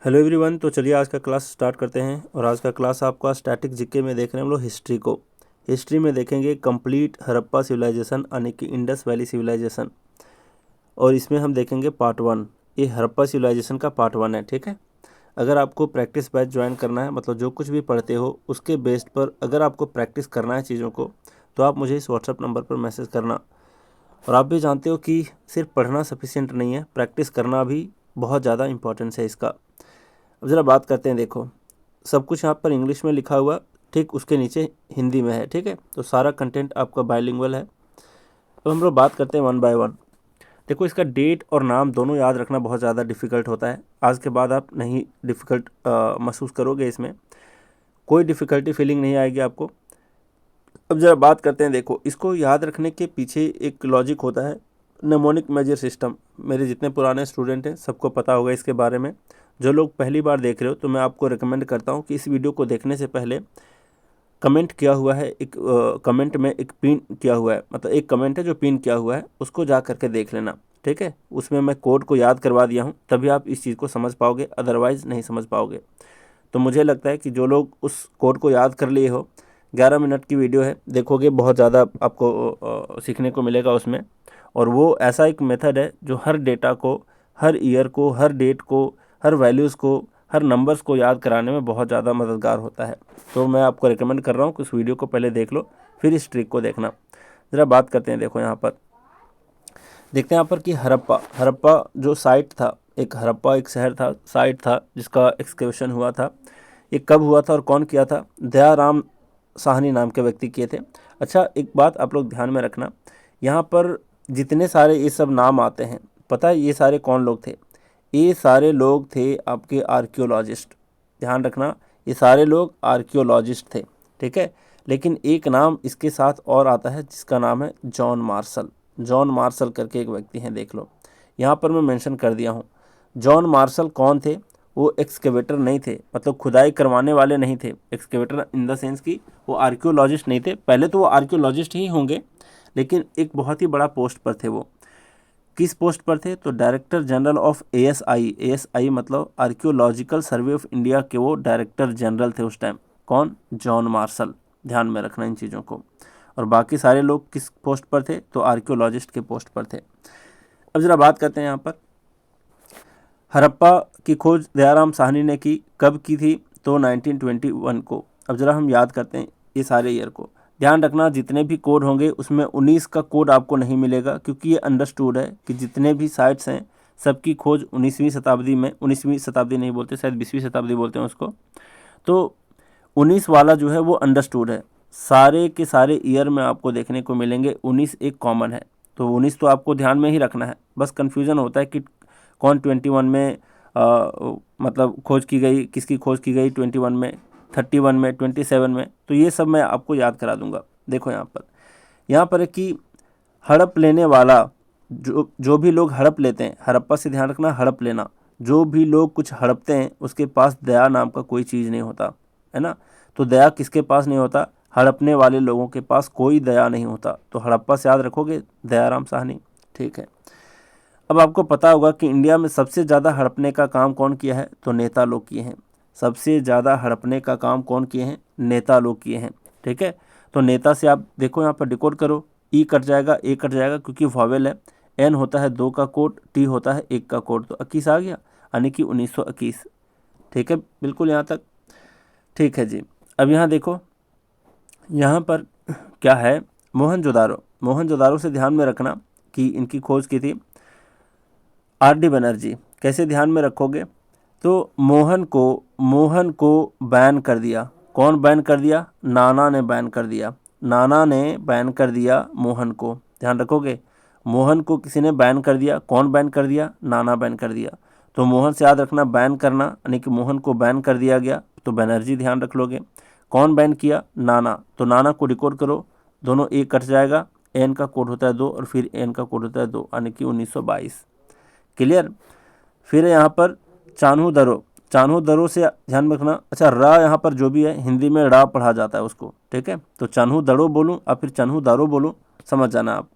Hello everyone. तो चलिए आज का क्लास स्टार्ट करते हैं। और आज का क्लास आपका स्टैटिक जीके में देख रहे हैं हम लोग हिस्ट्री को। हिस्ट्री में देखेंगे कंप्लीट हड़प्पा सिविलाइजेशन यानी कि इंडस वैली सिविलाइजेशन। और इसमें हम देखेंगे पार्ट 1। ये हड़प्पा सिविलाइजेशन का पार्ट 1 है, ठीक है। अगर आपको प्रैक्टिस बैच ज्वाइन करना है, मतलब जो कुछ भी पढ़ते हो उसके बेस्ड पर अगर आपको प्रैक्टिस करना है चीज़ों को, तो आप मुझे इस व्हाट्सअप नंबर पर मैसेज करना। और आप भी जानते हो कि सिर्फ पढ़ना सफिशिएंट नहीं है, प्रैक्टिस करना भी बहुत ज़्यादा इंपॉर्टेंस है इसका। अब ज़रा बात करते हैं। देखो, सब कुछ यहाँ पर इंग्लिश में लिखा हुआ, ठीक उसके नीचे हिंदी में है, ठीक है। तो सारा कंटेंट आपका बायलिंगुअल है। अब हम लोग बात करते हैं वन बाय वन। देखो, इसका डेट और नाम दोनों याद रखना बहुत ज़्यादा डिफ़िकल्ट होता है। आज के बाद आप नहीं डिफ़िकल्ट महसूस करोगे, इसमें कोई डिफ़िकल्टी फीलिंग नहीं आएगी आपको। अब ज़रा बात करते हैं। देखो, इसको याद रखने के पीछे एक लॉजिक होता है, नेमोनिक मेजर सिस्टम। मेरे जितने पुराने स्टूडेंट हैं सबको पता होगा इसके बारे में। जो लोग पहली बार देख रहे हो तो मैं आपको रिकमेंड करता हूँ कि इस वीडियो को देखने से पहले कमेंट किया हुआ है, एक कमेंट में एक पिन किया हुआ है, मतलब एक कमेंट है जो पिन किया हुआ है, उसको जा करके देख लेना, ठीक है। उसमें मैं कोड को याद करवा दिया हूँ, तभी आप इस चीज़ को समझ पाओगे, अदरवाइज़ नहीं समझ पाओगे। तो मुझे लगता है कि जो लोग उस कोड को याद कर लिए हो, 11 मिनट की वीडियो है, देखोगे बहुत ज़्यादा आपको सीखने को मिलेगा उसमें। और वो ऐसा एक मेथड है जो हर डेटा को, हर ईयर को, हर डेट को, हर वैल्यूज़ को, हर नंबर्स को याद कराने में बहुत ज़्यादा मददगार होता है। तो मैं आपको रिकमेंड कर रहा हूँ कि उस वीडियो को पहले देख लो, फिर इस ट्रिक को देखना। ज़रा बात करते हैं। देखो, यहाँ पर देखते हैं यहाँ पर कि हड़प्पा हड़प्पा जो साइट था, एक हड़प्पा एक शहर था, साइट था जिसका एक्सकेवेशन हुआ था। ये कब हुआ था और कौन किया था? दयाराम साहनी नाम के व्यक्ति किए थे। अच्छा, एक बात आप लोग ध्यान में रखना, यहाँ पर जितने सारे ये सब नाम आते हैं, पता है ये सारे कौन लोग थे? ये सारे लोग थे आपके आर्कियोलॉजिस्ट। ध्यान रखना, ये सारे लोग आर्कियोलॉजिस्ट थे, ठीक है। लेकिन एक नाम इसके साथ और आता है जिसका नाम है जॉन मार्शल। जॉन मार्शल करके एक व्यक्ति हैं, देख लो, यहाँ पर मैं मेंशन कर दिया हूँ। जॉन मार्शल कौन थे? वो एक्सकेवेटर नहीं थे, मतलब खुदाई करवाने वाले नहीं थे। एक्सकेवेटर इन द सेंस कि वो आर्कियोलॉजिस्ट नहीं थे। पहले तो वो आर्कियोलॉजिस्ट ही होंगे, लेकिन एक बहुत ही बड़ा पोस्ट पर थे वो। किस पोस्ट पर थे? तो director general of ASI. ASI मतलब आर्कियोलॉजिकल सर्वे ऑफ इंडिया के वो डायरेक्टर जनरल थे उस टाइम। कौन? John Marshall. ध्यान में रखना इन चीज़ों को। और बाकी सारे लोग किस पोस्ट पर थे? तो आर्कियोलॉजिस्ट के पोस्ट पर थे। अब ज़रा बात करते हैं यहाँ पर, हड़प्पा की खोज दयाराम साहनी ने की। कब की थी? तो 1921 को। अब ज़रा हम याद करते हैं ये सारे ईयर को। ध्यान रखना, जितने भी कोड होंगे उसमें 19 का कोड आपको नहीं मिलेगा, क्योंकि ये अंडरस्टूड है कि जितने भी साइट्स हैं सबकी खोज 19वीं शताब्दी में, 19वीं शताब्दी नहीं बोलते, शायद 20वीं शताब्दी बोलते हैं उसको। तो 19 वाला जो है वो अंडरस्टूड है। सारे के सारे ईयर में आपको देखने को मिलेंगे 19 एक कॉमन है। तो 19 तो आपको ध्यान में ही रखना है। बस कन्फ्यूज़न होता है कि कौन 21 में मतलब खोज की गई, किसकी खोज की गई 21 में, 31 में, 27 में। तो ये सब मैं आपको याद करा दूंगा। देखो यहाँ पर है कि हड़प लेने वाला, जो भी लोग हड़प लेते हैं, हड़प्पा से ध्यान रखना, हड़प लेना, जो भी लोग कुछ हड़पते हैं उसके पास दया नाम का कोई चीज़ नहीं होता, है ना। तो दया किसके पास नहीं होता? हड़पने वाले लोगों के पास कोई दया नहीं होता। तो हड़प्पा से याद रखोगे दयाराम साहनी, ठीक है। अब आपको पता होगा कि इंडिया में सबसे ज़्यादा हड़पने का काम कौन किया है? तो नेता लोग किए हैं। सबसे ज़्यादा हड़पने का काम कौन किए हैं? नेता लोग किए हैं, ठीक है। तो नेता से आप देखो यहाँ पर डिकोड करो, ई कट जाएगा, ए कट जाएगा, क्योंकि वॉवेल है। एन होता है 2 का कोड, टी होता है 1 का कोड, तो 21 आ गया, यानी कि 1921, ठीक है। बिल्कुल यहाँ तक ठीक है जी। अब यहाँ देखो, यहाँ पर क्या है? मोहनजोदारो। मोहनजोदारो से ध्यान में रखना कि इनकी खोज की थी आर.डी. बनर्जी। कैसे ध्यान में रखोगे? तो मोहन को बैन कर दिया। कौन बैन कर दिया? नाना ने बैन कर दिया। नाना ने बैन कर दिया मोहन को। ध्यान रखोगे, मोहन को किसी ने बैन कर दिया। कौन बैन कर दिया? नाना बैन कर दिया। तो मोहन से याद रखना, बैन करना, यानी कि मोहन को बैन कर दिया गया। तो बनर्जी ध्यान रख लोगे। कौन बैन किया? नाना। तो नाना को डिकोड करो, दोनों एक कट जाएगा, एन का कोड होता है 2 और फिर एन का कोड होता है 2, यानी कि 1922। क्लियर? फिर यहाँ पर चान्हू दरो। चान्हू दरो से ध्यान में रखना। अच्छा, रा यहाँ पर जो भी है हिंदी में रा पढ़ा जाता है उसको, ठीक है। तो चान्हू दड़ो बोलूँ और फिर चान्हू दारो बोलूँ, समझ जाना आप।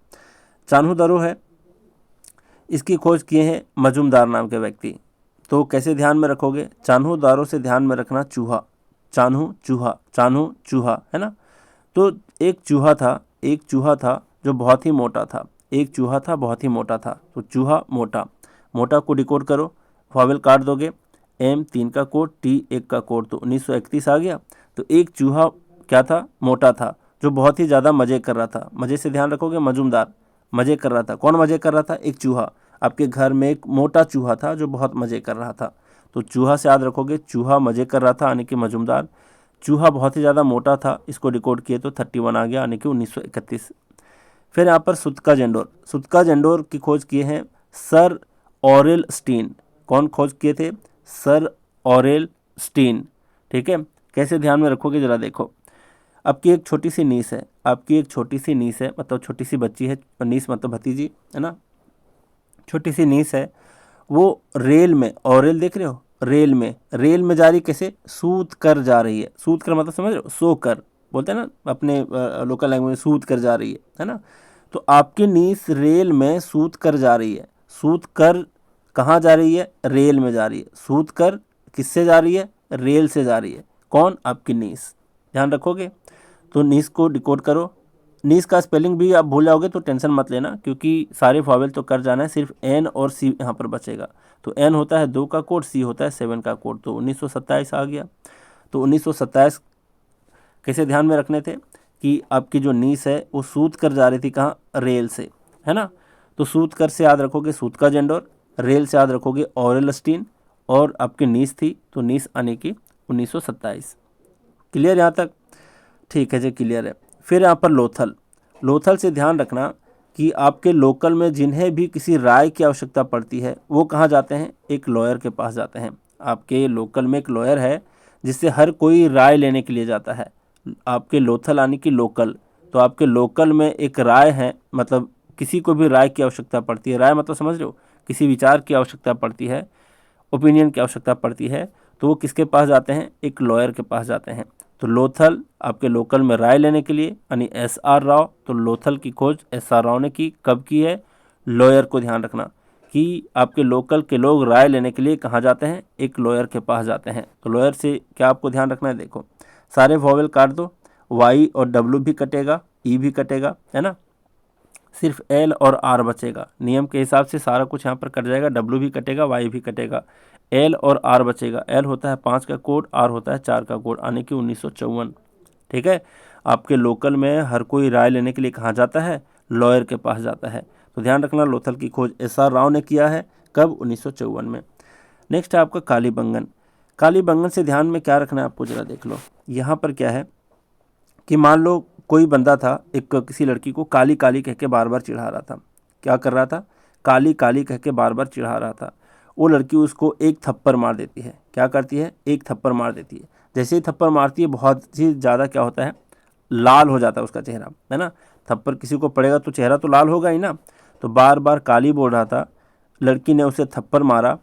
चान्हू दरो है, इसकी खोज किए हैं मजूमदार नाम के व्यक्ति, तो कैसे ध्यान में रखोगे, चान्हूदारों से ध्यान में रखना चूहा, चान्हू चूहा, चान्हू चूहा, है ना। तो एक चूहा था जो बहुत ही मोटा था, एक चूहा था बहुत ही मोटा था, तो चूहा मोटा, मोटा को डिकोड करो, वॉवेल काट दोगे, एम 3 का कोड, टी 1 का कोड, तो 1931 आ गया। तो एक चूहा क्या था, मोटा था, जो बहुत ही ज़्यादा मज़े कर रहा था, मज़े से ध्यान रखोगे, मजूमदार, मज़े कर रहा था, कौन मज़े कर रहा था, एक चूहा। आपके घर में एक मोटा चूहा था जो बहुत मज़े कर रहा था, तो चूहा से याद रखोगे, चूहा मज़े कर रहा था यानी कि मजूमदार, चूहा बहुत ही ज़्यादा मोटा था, इसको डिकोड किए तो 31 आ गया यानी कि 1931। फिर यहाँ पर सुतका जेंडोर की खोज किए हैं सर ऑरेल स्टीन। कौन खोज किए थे, सर ऑरेल स्टीन। ठीक है, कैसे ध्यान में रखोगे जरा देखो, आपकी एक छोटी सी नीस है, मतलब छोटी सी बच्ची है, नीस मतलब भतीजी, है ना, छोटी सी नीस है, वो रेल में, ऑरेल देख रहे हो, रेल में जा रही, कैसे, सूत कर जा रही है, सूत कर मतलब समझ रहे हो, सो कर बोलते हैं ना अपने लोकल लैंग्वेज में, सूत कर जा रही है ना। तो आपकी नीस रेल में सूत कर जा रही है, सूत कर कहाँ जा रही है, रेल में जा रही है, सूत कर किससे जा रही है, रेल से जा रही है, कौन, आपकी नीस, ध्यान रखोगे। तो नीस को डिकोड करो, नीस का स्पेलिंग भी आप भूल जाओगे तो टेंशन मत लेना, क्योंकि सारे वॉवेल तो कर जाना है, सिर्फ एन और सी यहाँ पर बचेगा। तो एन होता है 2 का कोड, सी होता है 7 का कोड, तो 1927 आ गया। तो 1927 कैसे ध्यान में रखने थे कि आपकी जो नीस है वो सूत कर जा रही थी, कहाँ, रेल से, है ना। तो सूत कर से याद रखोगे सूत का जेंडोर, रेल से याद रखोगे ऑरेल स्टीन, और आपकी नीस थी तो नीस आने की 1927। क्लियर यहाँ तक, ठीक है जी, क्लियर है। फिर यहाँ पर लोथल से ध्यान रखना कि आपके लोकल में जिन्हें भी किसी राय की आवश्यकता पड़ती है वो कहाँ जाते हैं, एक लॉयर के पास जाते हैं। आपके लोकल में एक लॉयर है जिससे हर कोई राय लेने के लिए जाता है। आपके लोथल यानी कि लोकल, तो आपके लोकल में एक राय है, मतलब किसी को भी राय की आवश्यकता पड़ती है, राय मतलब समझ रहे हो, किसी विचार की आवश्यकता पड़ती है, ओपिनियन की आवश्यकता पड़ती है, तो वो किसके पास जाते हैं, एक लॉयर के पास जाते हैं। तो लोथल आपके लोकल में राय लेने के लिए यानी SR राव, तो लोथल की खोज SR राव ने की, कब की है, लॉयर को ध्यान रखना कि आपके लोकल के लोग राय लेने के लिए कहाँ जाते हैं, एक लॉयर के पास जाते हैं। तो लॉयर से क्या आपको ध्यान रखना है, देखो सारे वॉवेल काट दो, Y और W भी कटेगा, E भी कटेगा, है ना, सिर्फ L और R बचेगा, नियम के हिसाब से सारा कुछ यहाँ पर कट जाएगा, W भी कटेगा, Y भी कटेगा, L और R बचेगा। L होता है 5 का कोड, R होता है 4 का कोड, आने की 1954। ठीक है, आपके लोकल में हर कोई राय लेने के लिए कहाँ जाता है, लॉयर के पास जाता है। तो ध्यान रखना, लोथल की खोज SR राव ने किया है, कब, 1954 में। नेक्स्ट है आपका कालीबंगन से ध्यान में क्या रखना है आपको, जरा देख लो। यहाँ पर क्या है कि मान लो कोई बंदा था, एक किसी लड़की को काली काली कह के बार बार चिढ़ा रहा था, क्या कर रहा था, काली काली कह के बार बार चिढ़ा रहा था। वो लड़की उसको एक थप्पड़ मार देती है, क्या करती है, एक थप्पड़ मार देती है। जैसे ही थप्पड़ मारती है बहुत ही ज़्यादा क्या होता है, लाल हो जाता है उसका चेहरा, है ना, थप्पड़ किसी को पड़ेगा तो चेहरा तो लाल होगा ही ना। तो बार बार काली बोल रहा था, लड़की ने उसे थप्पड़ मारा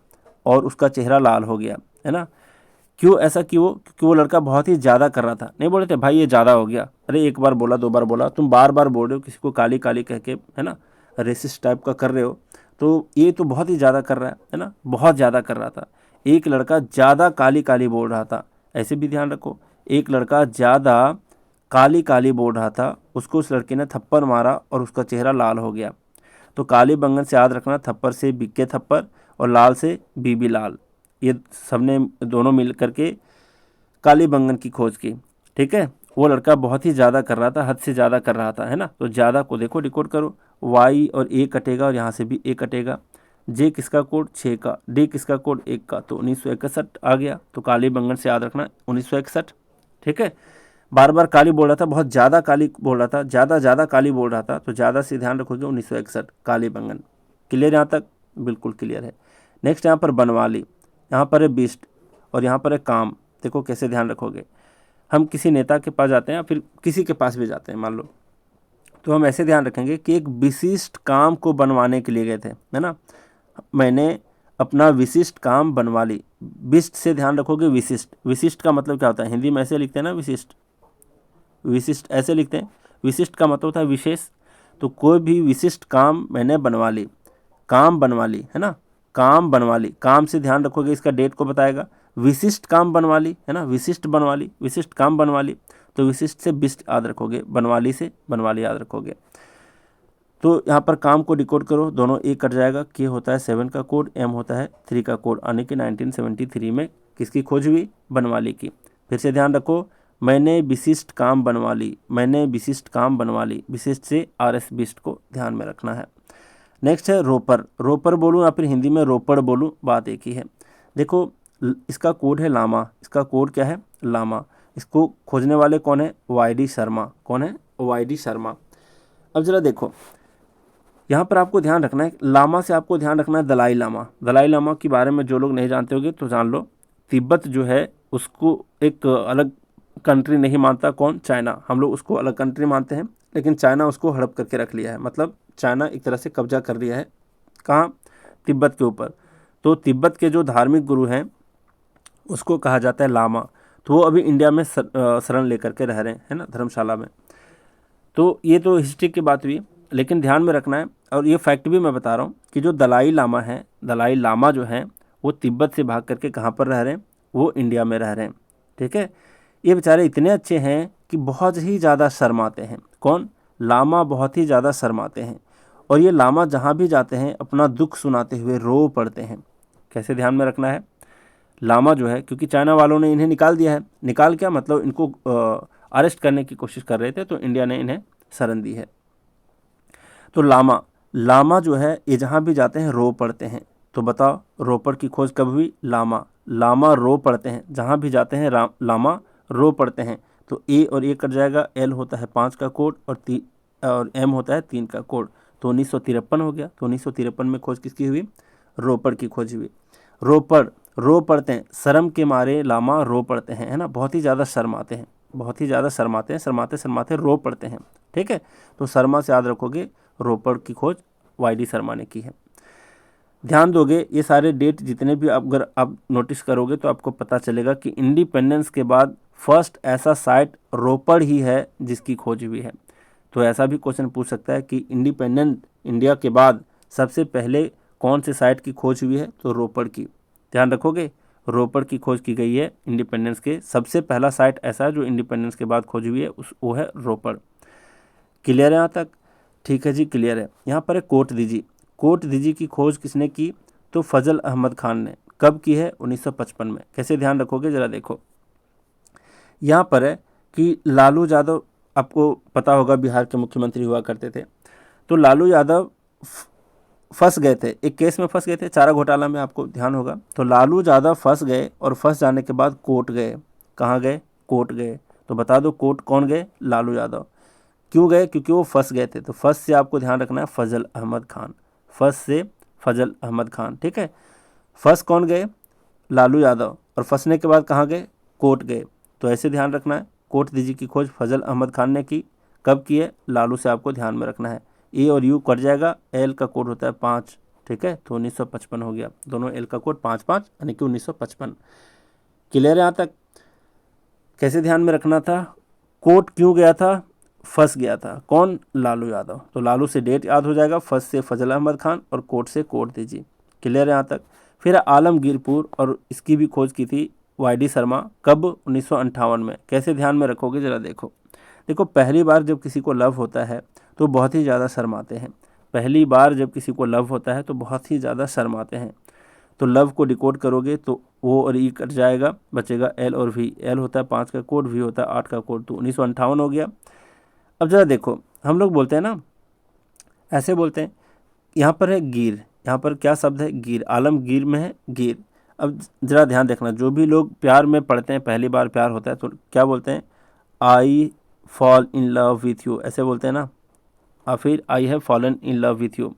और उसका चेहरा लाल हो गया, है ना। क्यों ऐसा, क्यों, क्योंकि वो लड़का बहुत ही ज़्यादा कर रहा था। नहीं बोले थे भाई ये ज़्यादा हो गया, अरे एक बार बोला, 2 बार बोला, तुम बार बार बोल रहे हो किसी को काली काली कह के, है ना, रेसिस्ट टाइप का कर रहे हो, तो ये तो बहुत ही ज़्यादा कर रहा है ना, बहुत ज़्यादा कर रहा था। एक लड़का ज़्यादा काली काली बोल रहा था, ऐसे भी ध्यान रखो, एक लड़का ज़्यादा काली काली बोल रहा था, उसको उस लड़के ने थप्पड़ मारा और उसका चेहरा लाल हो गया। तो कालीबंगन से याद रखना, थप्पड़ से बिक्के थप्पड़ और लाल से बीबी लाल, ये सबने दोनों मिल करके कालीबंगन की खोज की। ठीक है, वो लड़का बहुत ही ज़्यादा कर रहा था, हद से ज़्यादा कर रहा था, है ना। तो ज़्यादा को देखो डिकोड करो, Y और A कटेगा और यहाँ से भी A कटेगा। J किसका कोड, 6 का, D किसका कोड, 1 का, तो 1961 आ गया। तो कालीबंगन से याद रखना 1961। ठीक है, बार बार काली बोल रहा था, बहुत ज़्यादा काली बोल रहा था, ज़्यादा काली बोल रहा था, तो ज़्यादा से ध्यान रखोगे 1961 कालीबंगन। क्लियर यहाँ तक, बिल्कुल क्लियर है। नेक्स्ट यहाँ पर बनवाली, यहाँ पर है बिस्ट और यहाँ पर है काम। देखो कैसे ध्यान रखोगे, हम किसी नेता के पास जाते हैं या फिर किसी के पास भी जाते हैं मान लो, तो हम ऐसे ध्यान रखेंगे कि एक विशिष्ट काम को बनवाने के लिए गए थे, है ना, मैंने अपना विशिष्ट काम बनवा ली। बिस्ट से ध्यान रखोगे, विशिष्ट का मतलब क्या होता है, हिंदी में ऐसे लिखते हैं ना, विशिष्ट ऐसे लिखते हैं, विशिष्ट का मतलब होता है विशेष। तो कोई भी विशिष्ट काम मैंने बनवा ली, काम बनवा ली, है ना, काम बनवाली, काम से ध्यान रखोगे इसका डेट को बताएगा। विशिष्ट काम बनवाली है ना, विशिष्ट बनवाली, विशिष्ट काम बनवाली, तो विशिष्ट से बिस्ट याद रखोगे, बनवाली से बनवाली याद रखोगे। तो यहाँ पर काम को डिकोड करो, दोनों एक कट जाएगा। के होता है 7 का कोड, एम होता है 3 का कोड, यानी कि 1973 में किसकी खोज हुई? बनवाली की। फिर से ध्यान रखो, मैंने विशिष्ट काम बनवा ली, मैंने विशिष्ट काम बनवा ली, विशिष्ट से RS बिस्ट को ध्यान में रखना है। नेक्स्ट है रोपर, रोपर बोलूँ या फिर हिंदी में रोपड़ बोलूँ, बात एक ही है। देखो इसका कोड है लामा, इसका कोड क्या है? लामा। इसको खोजने वाले कौन है? YD शर्मा। कौन है? YD शर्मा। अब जरा देखो यहाँ पर आपको ध्यान रखना है, लामा से आपको ध्यान रखना है दलाई लामा। दलाई लामा के बारे में जो लोग नहीं जानते होंगे तो जान लो। तिब्बत जो है उसको एक अलग कंट्री नहीं मानता, कौन? चाइना। हम लोग उसको अलग कंट्री मानते हैं, लेकिन चाइना उसको हड़प करके रख लिया है, मतलब चाइना एक तरह से कब्जा कर लिया है। कहाँ? तिब्बत के ऊपर। तो तिब्बत के जो धार्मिक गुरु हैं उसको कहा जाता है लामा। तो वो अभी इंडिया में शरण लेकर के रह रहे हैं, है ना, धर्मशाला में। तो ये तो हिस्ट्री की बात हुई, लेकिन ध्यान में रखना है, और ये फैक्ट भी मैं बता रहा हूँ कि जो दलाई लामा है, दलाई लामा जो है वो तिब्बत से भाग करके कहाँ पर रह रहे हैं? वो इंडिया में रह रहे हैं। ठीक है, ये बेचारे इतने अच्छे हैं कि बहुत ही ज़्यादा शर्माते हैं। कौन? लामा बहुत ही ज़्यादा शर्माते हैं, और ये लामा जहाँ भी जाते हैं अपना दुख सुनाते हुए रो पड़ते हैं। कैसे ध्यान में रखना है? लामा जो है, क्योंकि चाइना वालों ने इन्हें निकाल दिया है, निकाल क्या मतलब इनको अरेस्ट करने की कोशिश कर रहे थे, तो इंडिया ने इन्हें शरण दी है। तो लामा, लामा जो है ये जहाँ भी जाते हैं रो पड़ते हैं। तो बताओ रोपड़ की खोज कब हुई? लामा, लामा रो पड़ते हैं, जहाँ भी जाते हैं लामा रो पड़ते हैं। तो ए और ए कट जाएगा, एल होता है 5 का कोड और एम होता है 3 का कोड, तो 1953 हो गया। तो 1953 में खोज किसकी हुई? रोपड़ की खोज हुई। रोपड़, रो पड़ते हैं, शर्म के मारे लामा रो पड़ते हैं, है ना, बहुत ही ज़्यादा शर्माते हैं, बहुत ही ज़्यादा शर्माते हैं, शर्माते शर्माते रो पड़ते हैं। ठीक है, तो शर्मा से याद रखोगे, रोपड़ की खोज YD शर्मा ने की है। ध्यान दोगे ये सारे डेट जितने भी अगर आप नोटिस करोगे तो आपको पता चलेगा कि इंडिपेंडेंस के बाद फर्स्ट ऐसा साइट रोपड़ ही है जिसकी खोज हुई है। तो ऐसा भी क्वेश्चन पूछ सकता है कि इंडिपेंडेंट इंडिया के बाद सबसे पहले कौन से साइट की खोज हुई है? तो रोपड़ की। ध्यान रखोगे, रोपड़ की खोज की गई है इंडिपेंडेंस के, सबसे पहला साइट ऐसा है जो इंडिपेंडेंस के बाद खोज हुई है, वो है रोपड़। क्लियर है यहाँ तक? ठीक है जी, क्लियर है। यहाँ पर है कोट दीजी। कोट दीजी की खोज किसने की? तो फजल अहमद खान ने। कब की है? 1955 में। कैसे ध्यान रखोगे जरा देखो, यहाँ पर है कि लालू यादव, आपको पता होगा बिहार के मुख्यमंत्री हुआ करते थे। तो लालू यादव फंस गए थे, एक केस में फंस गए थे, चारा घोटाला में, आपको ध्यान होगा। तो लालू यादव फंस गए, और फंस जाने के बाद कोर्ट गए। कहाँ गए? कोर्ट गए। तो बता दो कोर्ट कौन गए? लालू यादव। क्यों गए? क्योंकि वो फंस गए थे। तो फंस से आपको ध्यान रखना है फजल अहमद खान, फंस से फजल अहमद खान। ठीक है, फंस कौन गए? लालू यादव, और फंसने के बाद कहाँ गए? कोर्ट गए। तो ऐसे ध्यान रखना है, कोर्ट दीजी की खोज फजल अहमद खान ने की। कब की है? लालू से आपको ध्यान में रखना है। ए और यू कट जाएगा, एल का कोड होता है 5। ठीक है, तो 1955 हो गया, दोनों एल का कोड 5-5 यानी कि 1955। क्लियर है यहाँ तक? कैसे ध्यान में रखना था? कोर्ट क्यों गया था? फंस गया था। कौन? लालू यादव। तो लालू से डेट याद हो जाएगा, फंस से फजल अहमद खान, और कोर्ट से कोर्ट दीजिए। क्लियर है यहाँ तक? फिर आलमगीरपुर, और इसकी भी खोज की थी YD शर्मा। कब? 1958 में। कैसे ध्यान में रखोगे जरा देखो। देखो पहली बार जब किसी को लव होता है तो बहुत ही ज़्यादा शर्माते हैं। पहली बार जब किसी को लव होता है तो बहुत ही ज़्यादा शर्माते हैं। तो लव को डिकोड करोगे तो O और E कट जाएगा, बचेगा L और V। L होता है 5 का कोड, V होता है 8 का कोड, तो 1958 हो गया। अब ज़रा देखो, हम लोग बोलते हैं ना, ऐसे बोलते हैं, यहाँ पर है गिर, यहाँ पर क्या शब्द है? गिर। आलमगीर में है गिर। अब ज़रा ध्यान देखना, जो भी लोग प्यार में पढ़ते हैं, पहली बार प्यार होता है तो क्या बोलते हैं? I fall in love with you, ऐसे बोलते हैं ना, और फिर I have fallen in love with you.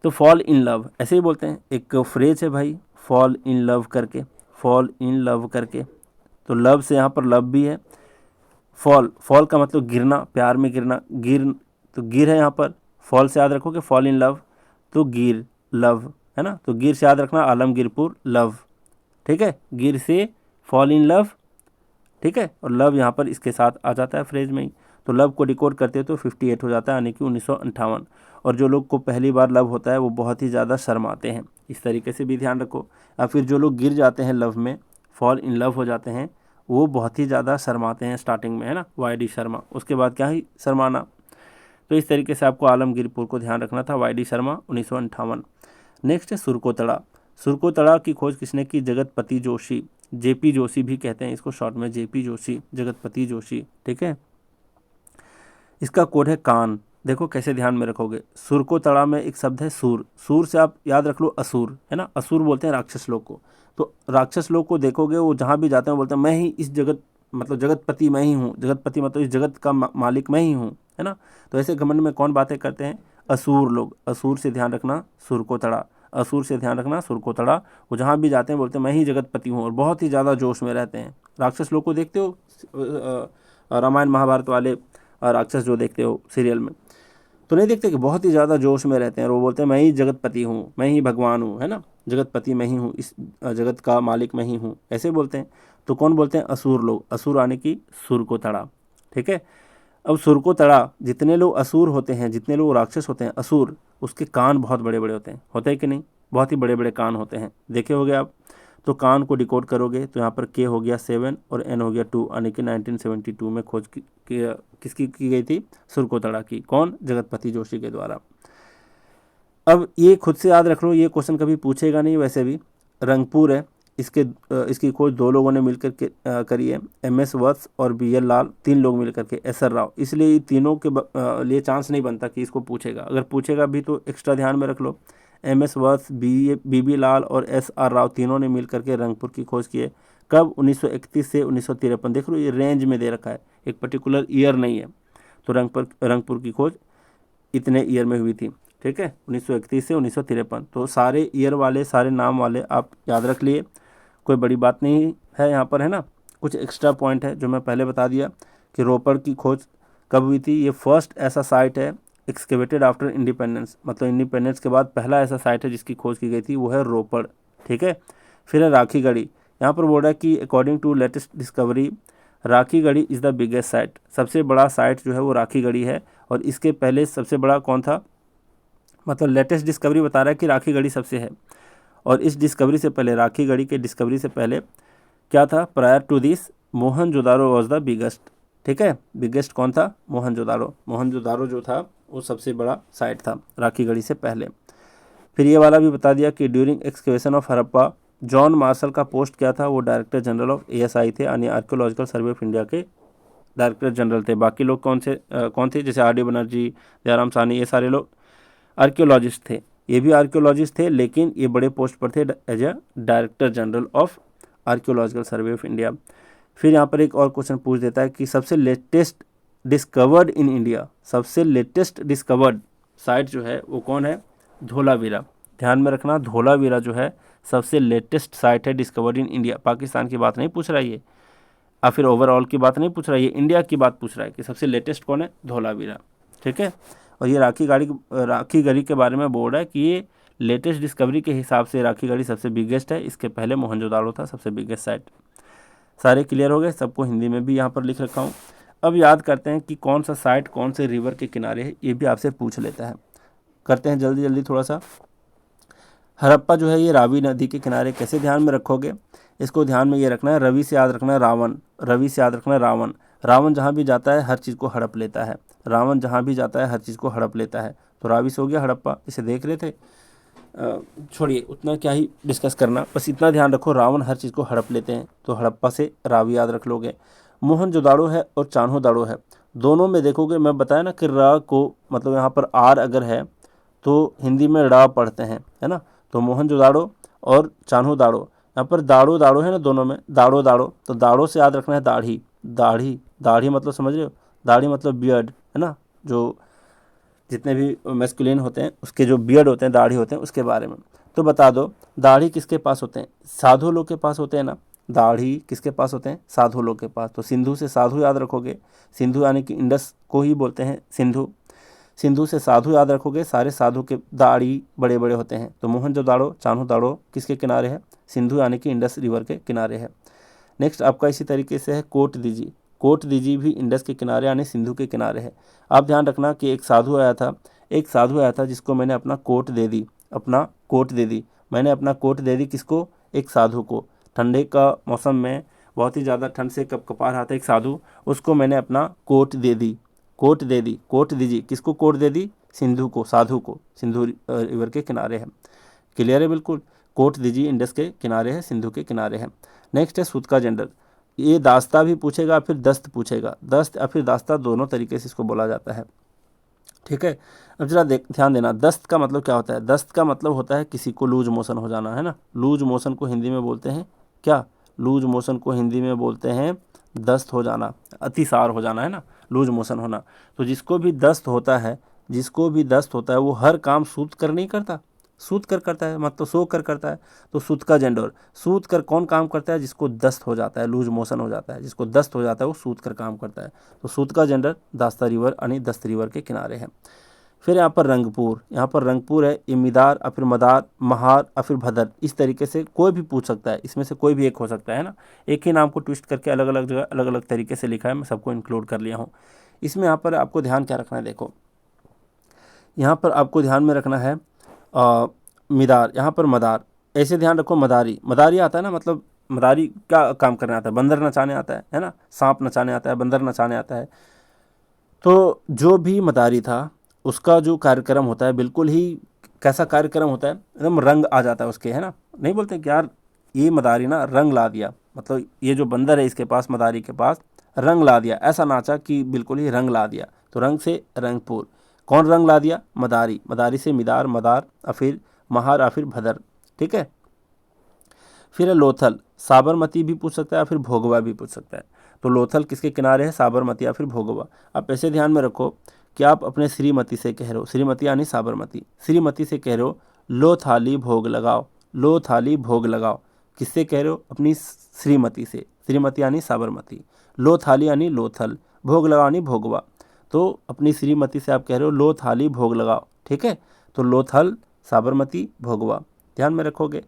तो फॉल इन लव ऐसे ही बोलते हैं। एक फ्रेज है भाई, फॉल इन लव करके, फॉल इन लव करके। तो लव से यहाँ पर लव भी है। फॉल, फॉल का मतलब गिरना, प्यार में गिरना, गिर, तो गिर है यहाँ पर। फॉल से याद रखोगे फॉल इन लव, तो गिर लव, है ना। तो गिर से याद रखना आलमगीरपुर लव। ठीक है, गिर से फॉल इन लव। ठीक है, और लव यहाँ पर इसके साथ आ जाता है फ्रेज में ही। तो लव को डिकोड करते हैं तो 58 हो जाता है, यानी कि 1958। और जो लोग को पहली बार लव होता है वो बहुत ही ज़्यादा शर्माते हैं, इस तरीके से भी ध्यान रखो। या फिर जो लोग गिर जाते हैं लव में, फॉल इन लव हो जाते हैं, वो बहुत ही ज़्यादा शर्माते हैं स्टार्टिंग में, है ना, वाई.डी. शर्मा, उसके बाद क्या ही शर्माना। तो इस तरीके से आपको आलमगीरपुर को ध्यान रखना था, वाई.डी. शर्मा 1958। नेक्स्ट है सुरकोतड़ा। सुरकोतड़ा की खोज किसने की? जगतपति जोशी, जेपी जोशी भी कहते हैं इसको शॉर्ट में, जेपी जोशी, जगतपति जोशी, ठीक है। इसका कोड है कान। देखो कैसे ध्यान में रखोगे, सुरकोतड़ा में एक शब्द है सूर, सूर से आप याद रख लो असुर, है ना, असुर बोलते हैं राक्षस लोग को। तो राक्षस लोग को देखोगे वो जहाँ भी जाते हैं बोलते हैं मैं ही इस जगत, मतलब जगतपति मैं ही हूँ, जगतपति मतलब इस जगत का मालिक मैं ही हूँ, है ना। तो ऐसे घमंड में कौन बातें करते हैं? असुर लोग। असुर से ध्यान रखना सुरकोतड़ा, असुर से ध्यान रखना सुरकोतड़ा। वो जहाँ भी जाते हैं बोलते हैं मैं ही जगतपति हूँ, और बहुत ही ज़्यादा जोश में रहते हैं। राक्षस लोग को देखते हो रामायण महाभारत वाले राक्षस जो देखते हो सीरियल में, तो नहीं देखते कि बहुत ही ज़्यादा जोश में रहते हैं, और वो बोलते हैं मैं ही जगतपति हूँ, मैं ही भगवान हूँ, है ना, जगतपति मैं ही हूँ, इस जगत का मालिक मैं ही हूँ, ऐसे बोलते हैं। तो कौन बोलते हैं? असुर लोग। असुर आने की सुरकोतड़ा, ठीक है। अब सुरकोतड़ा, जितने लोग असुर होते हैं, जितने लोग राक्षस होते हैं असुर, उसके कान बहुत बड़े बड़े होते हैं, होते हैं कि नहीं? बहुत ही बड़े बड़े कान होते हैं, देखे होगे आप। तो कान को डिकोड करोगे तो यहाँ पर के हो गया 7 और एन हो गया 2, यानी कि 1972 में खोज किसकी की गई थी? सुरकोतड़ा की। कौन? जगतपति जोशी के द्वारा। अब ये खुद से याद रख लो, ये क्वेश्चन कभी पूछेगा नहीं वैसे भी। रंगपुर है, इसकी खोज 2 लोगों ने मिलकर के करी है, MS वत्स और BL लाल, 3 लोग मिलकर के, SR राव। इसलिए तीनों के लिए चांस नहीं बनता कि इसको पूछेगा, अगर पूछेगा भी तो एक्स्ट्रा ध्यान में रख लो। MS वत्स, BB लाल और SR राव तीनों ने मिलकर के रंगपुर की खोज की है। कब? 1931 से 1953। देख लो ये रेंज में दे रखा है, एक पर्टिकुलर ईयर नहीं है। तो रंगपुर की खोज इतने ईयर में हुई थी, ठीक है, 1931 से 1953। तो सारे ईयर वाले, सारे नाम वाले आप याद रख लिए, कोई बड़ी बात नहीं है यहाँ पर, है ना। कुछ एक्स्ट्रा पॉइंट है जो मैं पहले बता दिया कि रोपड़ की खोज कब हुई थी। ये फर्स्ट ऐसा साइट है एक्सकेवेटेड आफ्टर इंडिपेंडेंस, मतलब इंडिपेंडेंस के बाद पहला ऐसा साइट है जिसकी खोज की गई थी, वो है रोपड़, ठीक है। फिर है राखीगढ़ी। यहाँ पर बोल रहा है कि according to latest discovery Rakhigarhi is the biggest site. सबसे बड़ा साइट जो है वो राखीगढ़ी है, और इसके पहले सबसे बड़ा कौन था? मतलब लेटेस्ट डिस्कवरी बता रहा है कि राखीगढ़ी सबसे है, और इस डिस्कवरी से पहले, राखीगढ़ी के डिस्कवरी से पहले क्या था? Prior to this Mohenjodaro was the biggest, ठीक है। बिगेस्ट कौन था? मोहनजोदारो। मोहनजोदारो जो था वो सबसे बड़ा साइट था राखीगढ़ी से पहले। फिर ये वाला भी बता दिया कि during excavation of Harappa John Marshall का पोस्ट क्या था? वो डायरेक्टर जनरल ऑफ ASI थे, यानी आर्कियोलॉजिकल सर्वे ऑफ इंडिया के डायरेक्टर जनरल थे। बाकी लोग कौन थे? जैसे RD बनर्जी, दयाराम साहनी, ये सारे लोग आर्कियोलॉजिस्ट थे। ये भी आर्कियोलॉजिस्ट थे, लेकिन ये बड़े पोस्ट पर थे as a director general of archaeological survey of India. फिर यहाँ पर एक और क्वेश्चन पूछ देता है कि सबसे लेटेस्ट डिस्कवर्ड इन इंडिया, सबसे लेटेस्ट डिस्कवर्ड साइट जो है वो कौन है? धोलावीरा। ध्यान में रखना, धोलावीरा जो है सबसे लेटेस्ट साइट है डिस्कवर्ड इन इंडिया। पाकिस्तान की बात नहीं पूछ रहा है ये, या फिर ओवरऑल की बात नहीं पूछ रहा है, ये इंडिया की बात पूछ रहा है कि सबसे लेटेस्ट कौन है? धोलावीरा, ठीक है। और ये राखीगढ़ी के बारे में बोल रहा है कि ये लेटेस्ट डिस्कवरी के हिसाब से राखीगढ़ी सबसे बिगेस्ट है। इसके पहले मोहनजोदाड़ो था सबसे बिगेस्ट साइट। सारे क्लियर हो गए? सबको हिंदी में भी यहाँ पर लिख रखा हूँ। अब याद करते हैं कि कौन सा साइट कौन से रिवर के किनारे है, ये भी आपसे पूछ लेता है। करते हैं जल्दी जल्दी थोड़ा सा। हड़प्पा जो है ये रावी नदी के किनारे। कैसे ध्यान में रखोगे इसको? ध्यान में ये रखना है, रवि से याद रखना है रावण, रवि से याद रखना है रावण। रावण जहाँ भी जाता है हर चीज़ को हड़प लेता है, रावण जहाँ भी जाता है हर चीज़ को हड़प लेता है। तो रावी से हो गया हड़प्पा, इसे देख रहे थे। छोड़िए उतना क्या ही डिस्कस करना, बस इतना ध्यान रखो रावण हर चीज़ को हड़प लेते हैं, तो हड़प्पा से रावी याद रख लोगे। मोहनजोदाड़ो है और चान्होदाड़ो है, दोनों में देखोगे मैं बताया ना कि र को मतलब यहाँ पर R अगर है तो हिंदी में ड़ा पढ़ते हैं, है ना। तो मोहनजोदाड़ो और चान्होदाड़ो, यहाँ पर दाड़ो दाड़ो है ना दोनों में, दाड़ो दाड़ो, तो दाड़ो से याद रखना है दाढ़ी, दाढ़ी दाढ़ी मतलब समझ रहे हो, दाढ़ी मतलब बियर्ड, है ना, जो जितने भी मैस्कुलिन होते हैं उसके जो बियर्ड होते हैं, दाढ़ी होते हैं, उसके बारे में। तो बता दो दाढ़ी किसके पास होते हैं? साधु लोग के पास होते हैं ना। दाढ़ी किसके पास होते हैं? साधु लोग के पास। तो सिंधु से साधु याद रखोगे, सिंधु यानी कि इंडस को ही बोलते हैं सिंधु। सिंधु से साधु याद रखोगे, सारे साधु के दाढ़ी बड़े बड़े होते हैं। तो मोहनजोदाड़ो चान्होदाड़ो किसके किनारे है? सिंधु यानी कि इंडस रिवर के किनारे है। नेक्स्ट आपका इसी तरीके से है कोट दीजी। कोट दीजी भी इंडस के किनारे यानी सिंधु के किनारे है। आप ध्यान रखना कि एक साधु आया था जिसको मैंने अपना कोट दे दी, अपना कोट दे दी, मैंने अपना कोट दे दी किसको, एक साधु को। ठंडे का मौसम में बहुत ही ज़्यादा ठंड से कपकपा रहा था एक साधु, उसको मैंने अपना कोट दे दी, कोट दे दी, कोट दीजिए, किसको कोट दे दी, सिंधु को, साधु को, सिंधु रिवर के किनारे है। क्लियर है बिल्कुल, कोट दीजिए, इंडस के किनारे है, सिंधु के किनारे है। नेक्स्ट है सूत का जेंडर, ये दास्ता भी पूछेगा फिर दस्त पूछेगा, दस्त या फिर दास्ता दोनों तरीके से इसको बोला जाता है। ठीक है, अब जरा ध्यान देना, दस्त का मतलब क्या होता है, दस्त का मतलब होता है किसी को लूज मोशन हो जाना, है ना। लूज मोशन को हिंदी में बोलते हैं क्या, लूज मोशन को हिंदी में बोलते हैं दस्त हो जाना, अतिसार हो जाना, है ना, लूज मोशन होना। तो जिसको भी दस्त होता है, जिसको भी दस्त होता है वो हर काम सूत कर नहीं करता, सूत कर करता है, मतलब सो कर करता है। तो सूत का जेंडर, सूत कर कौन काम करता है, जिसको दस्त हो जाता है, लूज मोशन हो जाता है, जिसको दस्त हो जाता है वो सूत कर काम करता है। तो सूत का जेंडर दास्ता रिवर यानी दस्त रिवर के किनारे है। फिर यहाँ पर रंगपुर, यहाँ पर रंगपुर है, ये मिदार या फिर मदार, महार या फिर भदर, इस तरीके से कोई भी पूछ सकता है, इसमें से कोई भी एक हो सकता है ना। एक ही नाम को ट्विस्ट करके अलग अलग जगह अलग अलग तरीके से लिखा है, मैं सबको इंक्लूड कर लिया हूँ इसमें। यहाँ पर आपको ध्यान क्या रखना है, देखो यहाँ पर आपको ध्यान में रखना है मिदार, यहाँ पर मदार, ऐसे ध्यान रखो, मदारी, मदारी आता है ना, मतलब मदारी क्या काम करने आता है, बंदर नचाने आता है ना, सांप नचाने आता है, बंदर नचाने आता है। तो जो भी मदारी था उसका जो कार्यक्रम होता है बिल्कुल ही कैसा कार्यक्रम होता है, एकदम रंग आ जाता है उसके, है ना। नहीं बोलते कि यार ये मदारी ना रंग ला दिया, मतलब ये जो बंदर है इसके पास, मदारी के पास रंग ला दिया, ऐसा नाचा कि बिल्कुल ही रंग ला दिया। तो रंग से रंगपुर, कौन रंग ला दिया, मदारी, मदारी से मिदार, मदार या फिर महार या फिर भदर। ठीक है, फिर है लोथल, साबरमती भी पूछ सकता है या फिर भोगवा भी पूछ सकता है। तो लोथल किसके किनारे है, साबरमती या फिर भोगवा। आप ऐसे ध्यान में रखो कि आप अपने श्रीमती से कह रहे हो, श्रीमती यानी साबरमती, श्रीमती से कह रहे हो लो थाली भोग लगाओ, लो थाली भोग लगाओ, किससे कह रहे हो, अपनी श्रीमती से, श्रीमती यानी साबरमती, लो थाली यानी लोथल, भोग लगाओ यानी भोगवा। तो अपनी श्रीमती से आप कह रहे हो लो थाली भोग लगाओ। ठीक है, तो लोथल, साबरमती, भोगवा, ध्यान में रखोगे।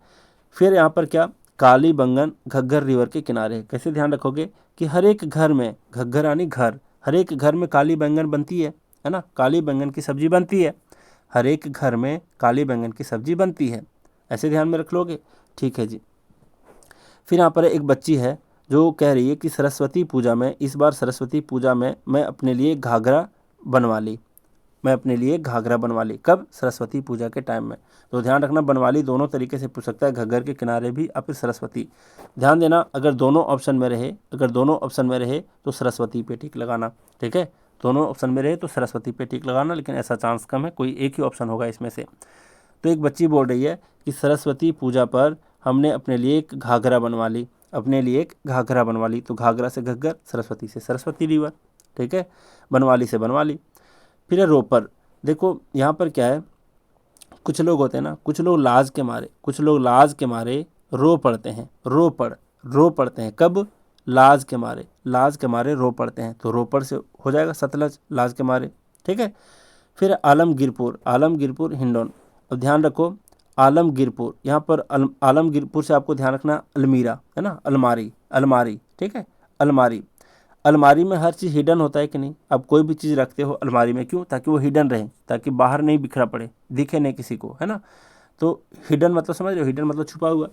फिर यहाँ पर क्या, काली बंगन घग्गर रिवर के किनारे, कैसे ध्यान रखोगे कि हर एक घर में, घग्गर यानी घर, हर एक घर में काली बैंगन बनती है ना, काली बैंगन की सब्जी बनती है, हर एक घर में काली बैंगन की सब्जी बनती है, ऐसे ध्यान में रख लोगे। ठीक है जी। फिर यहाँ पर एक बच्ची है जो कह रही है कि सरस्वती पूजा में, इस बार सरस्वती पूजा में मैं अपने लिए घाघरा बनवा ली, मैं अपने लिए घाघरा बनवा ली, कब, सरस्वती पूजा के टाइम में। तो ध्यान रखना, बनवाली दोनों तरीके से पूछ सकता है, घग्गर के किनारे भी या फिर सरस्वती। ध्यान देना, अगर दोनों ऑप्शन में रहे, अगर दोनों ऑप्शन में रहे तो सरस्वती पे टिक लगाना। ठीक है, दोनों ऑप्शन में रहे तो सरस्वती पे टिक लगाना, लेकिन ऐसा चांस कम है, कोई एक ही ऑप्शन होगा इसमें से। तो एक बच्ची बोल रही है कि सरस्वती पूजा पर हमने अपने लिए एक घाघरा बनवा ली, अपने लिए एक घाघरा बनवा ली। तो घाघरा से घग्गर, सरस्वती से सरस्वती रिवर। ठीक है, बनवाली से बनवाली। फिर है रोपर, देखो यहाँ पर क्या है, कुछ लोग होते हैं ना, कुछ लोग लाज के मारे, कुछ लोग लाज के मारे रो पड़ते हैं, रो पड़ते हैं, कब, लाज के मारे, लाज के मारे रो पड़ते हैं। तो रोपड़ से हो जाएगा सतलज, लाज के मारे। ठीक है, फिर आलमगीरपुर, आलमगीरपुर हिंडौन। अब ध्यान रखो, आलमगीरपुर, यहाँ पर आलमगीरपुर से आपको ध्यान रखना अलमीरा, है ना, अलमारी, अलमारी। ठीक है, अलमारी, अलमारी में हर चीज़ हिडन होता है कि नहीं, आप कोई भी चीज़ रखते हो अलमारी में, क्यों, ताकि वो हिडन रहे, ताकि बाहर नहीं बिखरा पड़े, दिखे नहीं किसी को, है ना। तो हिडन मतलब समझ रहे हो, हिडन मतलब छुपा हुआ।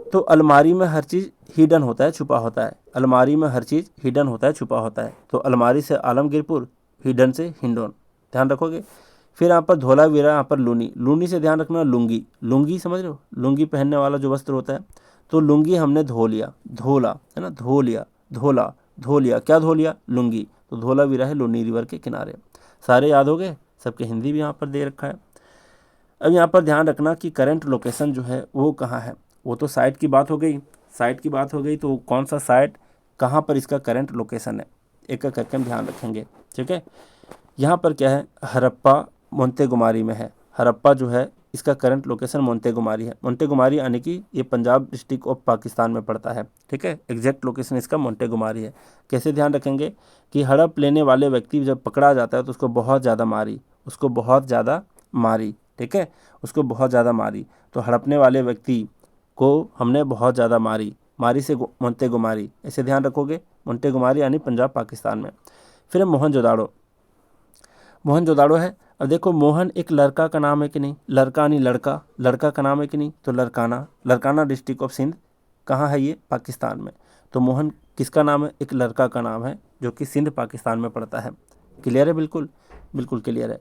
तो अलमारी में हर चीज़ हिडन होता है, छुपा होता है, अलमारी में हर चीज़ हिडन होता है, छुपा होता है। तो अलमारी से आलमगीरपुर, हिडन से हिंडौन, ध्यान रखोगे। फिर यहाँ पर धोलावीरा, यहाँ पर लूनी, लूनी से ध्यान रखना लुंगी, लुंगी समझ रहे हो, लुंगी पहनने वाला जो वस्त्र होता है। तो लुंगी हमने धो लिया, धोला, है ना, धो लिया, धोला, धो लिया, क्या धो लिया, लुंगी। तो धोलावीरा है लूनी रिवर के किनारे। सारे याद हो गए, सबके हिंदी भी यहाँ पर दे रखा है। अब यहाँ पर ध्यान रखना कि करंट लोकेशन जो है वो कहाँ है, वो तो साइट की बात हो गई, साइट की बात हो गई, तो कौन सा साइट, कहाँ पर इसका करंट लोकेशन है, एक एक करके हम ध्यान रखेंगे। ठीक है, यहाँ पर क्या है, हरप्पा मोंटेगोमरी में है, हरप्पा जो है इसका करंट लोकेशन मोंटेगोमरी है। मोंटेगोमरी यानी कि ये पंजाब डिस्ट्रिक्ट ऑफ पाकिस्तान में पड़ता है। ठीक है, एग्जैक्ट लोकेशन इसका मोंटेगोमरी है। कैसे ध्यान रखेंगे कि हड़प लेने वाले व्यक्ति जब पकड़ा जाता है तो उसको बहुत ज़्यादा मारी, उसको बहुत ज़्यादा मारी। ठीक है, उसको बहुत ज़्यादा मारी। तो हड़पने वाले व्यक्ति को हमने बहुत ज़्यादा मारी, मारी से मोंटेगोमरी, ऐसे ध्यान रखोगे, मोंटेगोमरी यानी पंजाब पाकिस्तान में। फिर मोहनजोदाड़ो, मोहनजोदाड़ो है अब देखो मोहन एक लड़का का नाम है कि नहीं, लड़का नहीं लड़का, लड़का का नाम है कि नहीं, तो लड़काना, लड़काना डिस्ट्रिक्ट ऑफ सिंध कहाँ है, ये पाकिस्तान में। तो मोहन किसका नाम है, एक लड़का का नाम है जो कि सिंध पाकिस्तान में पड़ता है। क्लियर है, बिल्कुल बिल्कुल क्लियर है।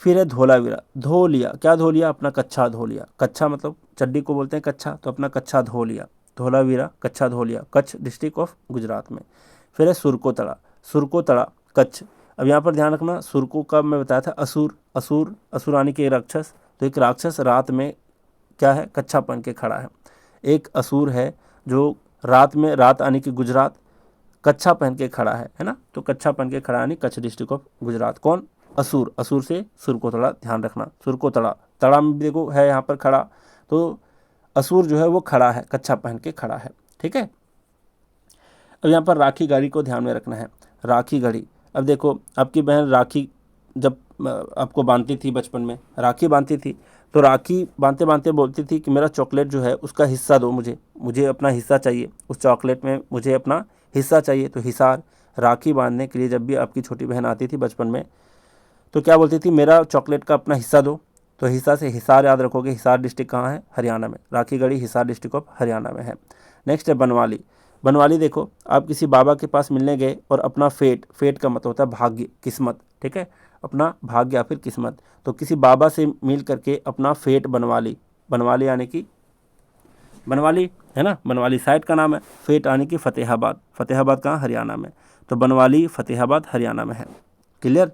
फिर है धोलावीरा, धो लिया, क्या धो लिया, अपना कच्छा धो लिया, कच्छा मतलब चड्डी को बोलते हैं कच्छा, तो अपना कच्छा धो लिया, धोलावीरा कच्छा धो लिया, कच्छ डिस्ट्रिक्ट ऑफ गुजरात में। फिर है सुरकोतड़ा, सुरकोतड़ा कच्छ। अब यहाँ पर ध्यान रखना, सुरको का मैं बताया था असुर, असुर असुरानी के राक्षस, तो एक राक्षस रात में क्या है, कच्छा पहन के खड़ा है। एक असुर है जो रात में, रात आने की गुजरात, कच्छा पहन के खड़ा है ना, तो कच्छा पहन के खड़ा यानी कच्छ डिस्ट्रिक्ट ऑफ गुजरात। कौन, असुर, असुर से सुरकोतड़ा, ध्यान रखना सुरकोतड़ा, तड़ा में देखो है यहाँ पर खड़ा, तो असुर जो है वो खड़ा है, कच्छा पहन के खड़ा है, ठीक है। अब यहाँ पर राखी गढ़ी को ध्यान में रखना है, राखी गढ़ी। अब देखो आपकी बहन राखी जब आपको बांधती थी बचपन में, राखी बांधती थी, तो राखी बांधते बांधते बोलती थी कि मेरा चॉकलेट जो है उसका हिस्सा दो, मुझे अपना हिस्सा चाहिए, उस चॉकलेट में मुझे अपना हिस्सा चाहिए। तो हिसार, राखी बांधने के लिए जब भी आपकी छोटी बहन आती थी बचपन में, तो क्या बोलती थी, मेरा चॉकलेट का अपना हिस्सा दो। तो हिस्सा से हिसार याद रखोगे, हिसार डिस्ट्रिक्ट कहाँ है, हरियाणा में, राखी गढ़ी हिसार डिस्ट्रिक्ट ऑफ हरियाणा में है। नेक्स्ट है बनवाली, बनवाली देखो आप किसी बाबा के पास मिलने गए और अपना फेट, फेट का मतलब होता है भाग्य, किस्मत, ठीक है, अपना भाग्य या फिर किस्मत, तो किसी बाबा से मिल करके अपना फेट बनवा ली, बनवाली यानी कि बनवाली है ना, बनवाली साइट का नाम है। फेट यानी कि फतेहाबाद, फतेहाबाद कहाँ, हरियाणा में, तो बनवाली फतेहाबाद हरियाणा में है। क्लियर।